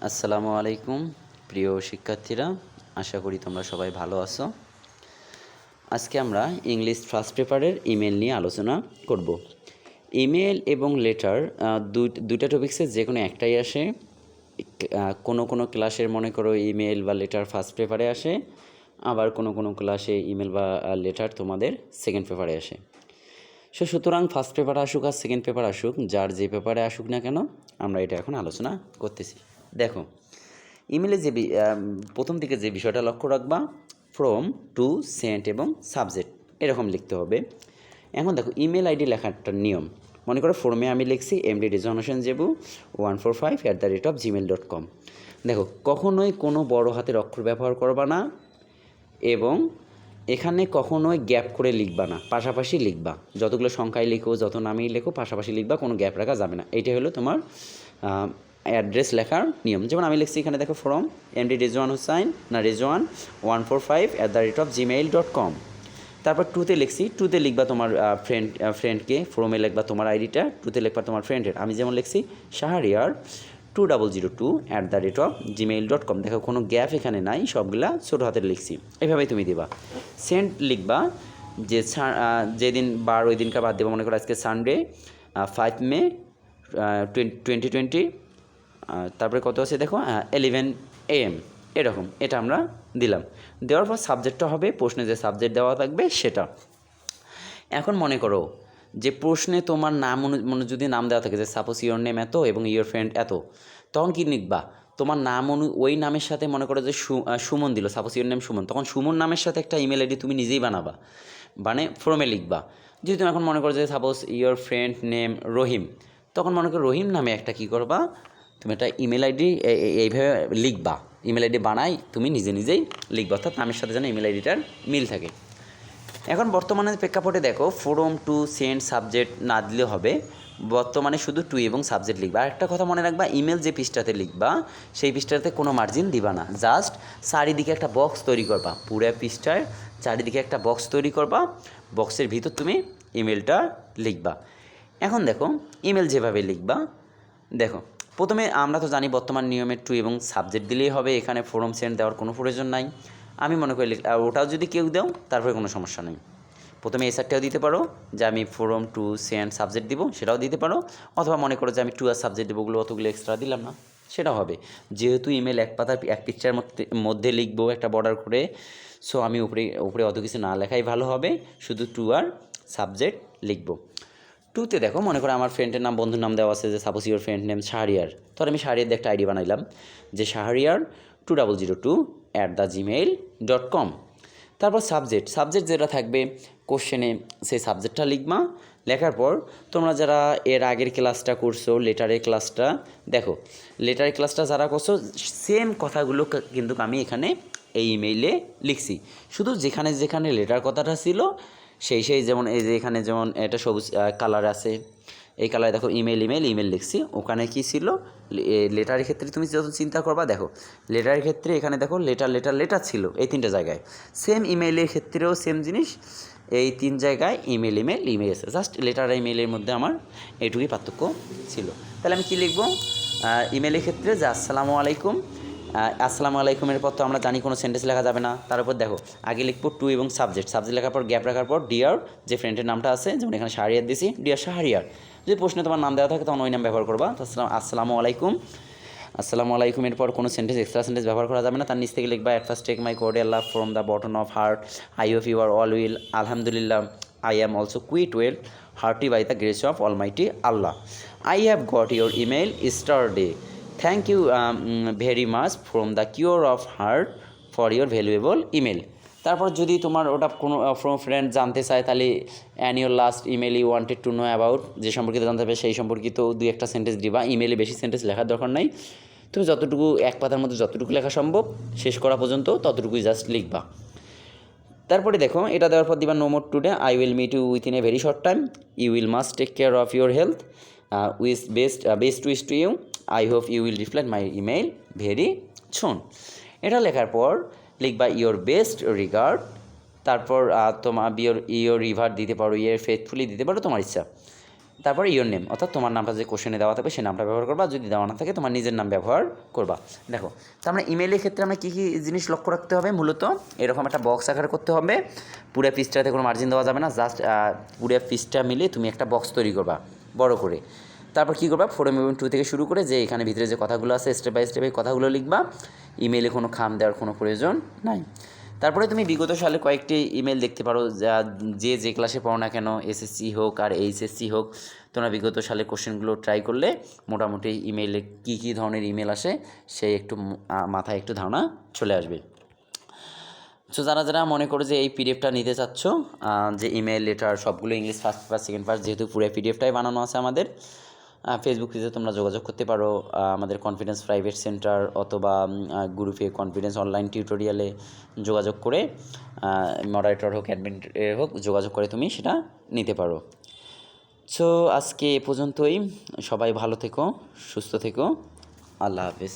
আসসালামু আলাইকুম প্রিয় শিক্ষার্থীরা, আশা করি তোমরা সবাই ভালো আছো। আজকে আমরা ইংলিশ ফার্স্ট পেপারের ইমেল নিয়ে আলোচনা করব। ইমেল এবং লেটার দুইটা টপিক্সের যে কোনো একটাই আসে। কোনো ক্লাসের মনে করো ইমেল বা লেটার ফার্স্ট পেপারে আসে, আবার কোনো ক্লাসে ইমেল বা লেটার তোমাদের সেকেন্ড পেপারে আসে। সুতরাং ফার্স্ট পেপার আসুক আর সেকেন্ড পেপার আসুক, যার যে পেপারে আসুক না কেন, আমরা এটা এখন আলোচনা করতেছি। দেখো, ইমেলে প্রথম দিকে যে বিষয়টা লক্ষ্য রাখবা, ফ্রম, টু, সেন্ট এবং সাবজেক্ট এরকম লিখতে হবে। এখন দেখো, ইমেল আইডি লেখাটার নিয়ম, মনে করো ফর্মে আমি লিখছি এমডি রেজওয়ান হোসেন জেবু 145@gmail.com। দেখো, কখনোই কোনো বড় হাতের অক্ষর ব্যবহার করবা না এবং এখানে কখনোই গ্যাপ করে লিখবা না, পাশাপাশি লিখবা। যতগুলো সংখ্যায় লিখো, যত নামেই লেখো, পাশাপাশি লিখবা, কোনো গ্যাপ রাখা যাবে না। এইটা হলো তোমার অ্যাড্রেস লেখার নিয়ম। যেমন আমি লিখছি এখানে, দেখো, ফ্রম এমডি রেজওয়ান 145@gmail.com। তারপর টুতে লিখছি, টুতে লিখবা তোমার ফ্রেন্ডকে, ফ্রমে লিখবা তোমার আইডিটা, টুতে লিখবা তোমার ফ্রেন্ডের। আমি যেমন লিখছি শাহরিয়ার 2002@gmail.com। দেখো, কোনো গ্যাপ এখানে নাই, সবগুলা ছোটো হাতের লিখছি। এইভাবেই তুমি দিবা। সেন্ট লিখবা যে যেদিন বার ওই দিনকার বাদ দেবো, মনে করো আজকে সানডে 5 মে 2020। তারপরে কত আছে দেখো, 11 AM এরকম, এটা আমরা দিলাম। দেওয়ার পর সাবজেক্টটা হবে প্রশ্নে যে সাবজেক্ট দেওয়া থাকবে সেটা। এখন মনে করো যে প্রশ্নে তোমার নাম যদি নাম দেওয়া থাকে, যে সাপোজ ইয়োর নেম এত এবং ইয়োর ফ্রেন্ড এত, তখন কি লিখবা? তোমার নাম ওই নামের সাথে, মনে করো যে সুমন দিল, সাপোজ ইয়োর নেম সুমন, তখন সুমন নামের সাথে একটা ইমেল আইডি তুমি নিজেই বানাবা, মানে ফর্মে লিখবা। যদি তুমি এখন মনে করো যে সাপোজ ইয়োর ফ্রেন্ড নেম রহিম, তখন মনে করো রহিম নামে একটা কী করবা, তুমি একটা ইমেল আইডি এইভাবে লিখবা। ইমেল আইডি বানাই তুমি নিজেই লিখবা, অর্থাৎ নামের সাথে যেন ইমেল আইডিটার মিল থাকে। এখন বর্তমানে প্রেক্ষাপটে দেখো, ফ্রম, টু, সেন্ড, সাবজেক্ট না দিলে হবে, বর্তমানে শুধু টু এবং সাবজেক্ট লিখবা। আর একটা কথা মনে রাখবা, ইমেল যে পৃষ্ঠাতে লিখবা সেই পৃষ্ঠাতে কোনো মার্জিন দিবা না, জাস্ট চারিদিকে একটা বক্স তৈরি করবা। পুরো পৃষ্ঠার চারিদিকে একটা বক্স তৈরি করবা, বক্সের ভিতর তুমি ইমেলটা লিখবা। এখন দেখো, ইমেল যেভাবে লিখবা, দেখো, প্রথমে আমরা তো জানি বর্তমান নিয়মে টু এবং সাবজেক্ট দিলেই হবে, এখানে ফ্রম সেন্ড দেওয়ার কোনো প্রয়োজন নাই। আমি মনে করি ওটাও যদি কেউ দাও তারপরে কোনো সমস্যা নেই। প্রথমে এসআরটাও দিতে পারো, যে আমি ফ্রম, টু, সেন্ড, সাবজেক্ট দিব, সেটাও দিতে পারো। অথবা মনে করো যে আমি টু আর সাবজেক্ট দেবো, ওগুলো অতগুলো এক্সট্রা দিলাম না, সেটাও হবে। যেহেতু ইমেল এক পাতার এক পিকচার মধ্যে লিখবো একটা বর্ডার করে, সো আমি উপরে অত কিছু না লেখাই ভালো হবে, শুধু টু আর সাবজেক্ট লিখবো। টুতে দেখো, মনে করো আমার ফ্রেন্ডের নাম, বন্ধুর নাম দেওয়া আছে, যে suppose your friend name Shahriar, তো আমি শাহরিয়ার দিয়ে একটা আইডি বানাইলাম, যে শাহরিয়ার 2002@gmail.com। তারপর সাবজেক্ট যেটা থাকবে কোশ্চেনে, সেই সাবজেক্টটা লিখবা। লেখার পর তোমরা যারা এর আগের ক্লাসটা করছো, লেটারের ক্লাসটা, দেখো, লেটারের ক্লাসটা যারা করছো, সেম কথাগুলো কিন্তু আমি এখানে এই ইমেইলে লিখছি, শুধু যেখানে লেটার কথাটা ছিল সেই যেমন এই যে এখানে যেমন এটা সবুজ কালার আছে, এই কালারে দেখো ইমেল লিখছি। ওখানে কি ছিল, লেটারের ক্ষেত্রে তুমি যত চিন্তা করবা, দেখো লেটারের ক্ষেত্রে এখানে দেখো লেটার ছিল এই তিনটে জায়গায়, সেম ইমেইলের ক্ষেত্রেও সেম জিনিস, এই তিন জায়গায় ইমেল আছে। জাস্ট লেটার আর ইমেইলের মধ্যে আমার এইটুকুই পার্থক্য ছিল। তাহলে আমি কী লিখবো ইমেলের ক্ষেত্রে, যে আসসালামু আলাইকুম। আসসালামু আলাইকুমের পর তো আমরা জানি কোনো সেন্টেন্স লেখা যাবে না, তার উপর দেখো আগে লিখবো টু এবং সাবজেক্ট লেখার পর গ্যাপ রাখার পর ডিয়ার, যে ফ্রেন্ডের নামটা আছে, যেমন এখানে শাহরিয়ার দিছি, ডিয়ার শাহরিয়ার। যদি প্রশ্নে তোমার নাম দেওয়া থাকে তখন ওই নাম ব্যবহার করবা। আসসালামু আলাইকুমের পর কোনো এক্সট্রা সেন্টেন্স ব্যবহার করা যাবে না। তার নিচ থেকে লিখবা, at first take my cordial love from the bottom of heart, I hope you are all well, আলহামদুলিল্লাহ, I am also quite well, hearty by the grace of Almighty Allah. I have got your email yesterday. Thank you very much from the cure of heart for your valuable email. তারপর যদি তোমার ওটা কোনো friend জানতে চায়, তাহলে and your last email you wanted to know about, যে সম্পর্কিত জানতে হবে সেই সম্পর্কিত দুই একটা সেন্টেন্স দিবা। ইমেলে বেশি সেন্টেন্স লেখার দরকার নাই, তুমি যতটুকু এক পাতার মধ্যে যতটুকু লেখা সম্ভব শেষ করা পর্যন্ত ততটুকুই জাস্ট লিখবা। তারপরে দেখো, এটা দেওয়ার পর দিবা no more today, I will meet you within a very short time, you will must take care of your health, with best wish to you, I hope you will reply my email very soon. এটা লেখার পর লিখবা your best regard, তারপর তোমার your river দিতে পারো, your faithfully দিতে পারো, তোমার ইচ্ছা। তারপর ইওর নেম, অর্থাৎ তোমার নামটা যে কোশ্চেনে দেওয়া থাকবে সেই নামটা ব্যবহার করবা, যদি দেওয়া না থাকে তোমার নিজের নাম ব্যবহার করবা। দেখো, তো আমরা ইমেইলের ক্ষেত্রে আমরা কী কী জিনিস লক্ষ্য রাখতে হবে, মূলত এরকম একটা বক্স আকারে করতে হবে, পুরো পৃষ্ঠাতে কোনো মার্জিন দেওয়া যাবে না, জাস্ট পুরো পৃষ্ঠা মিলে তুমি একটা বক্স তৈরি করবা বড় করে। তারপর কী করবা, 4 এবং 2 থেকে শুরু করে যে এখানে ভিতরে যে কথাগুলো আছে স্টেপ বাই স্টেপ এই কথাগুলো লিখবা, ইমেইলে কোনো খাম দেওয়ার কোনো প্রয়োজন নাই। তারপরে তুমি বিগত সালে কয়েকটি ইমেল দেখতে পারো, যে ক্লাসে পড়ো না কেন, এসএসসি হোক আর এইচএসসি হোক, তোমরা বিগত সালে কোশ্চেনগুলো ট্রাই করলে মোটামুটি ইমেইলে কী কী ধরনের ইমেল আসে সেই একটু মাথায় একটু ধারণা চলে আসবে। সো যারা যারা মনে করো যে এই পিডিএফটা নিতে চাচ্ছ, যে ইমেল লেটার সবগুলো English first paper second part, যেহেতু পুরো পিডিএফটাই বানানো আছে আমাদের, ফেসবুক পেজে তোমরা যোগাযোগ করতে পারো, আমাদের কনফিডেন্স প্রাইভেট সেন্টার অথবা গ্রুপে কনফিডেন্স অনলাইন টিউটোরিয়ালে যোগাযোগ করে, মডারেটর হোক অ্যাডমিন হোক, যোগাযোগ করে তুমি সেটা নিতে পারো। সো আজকে এ পর্যন্তই, সবাই ভালো থেকো, সুস্থ থেকো, আল্লাহ হাফেজ।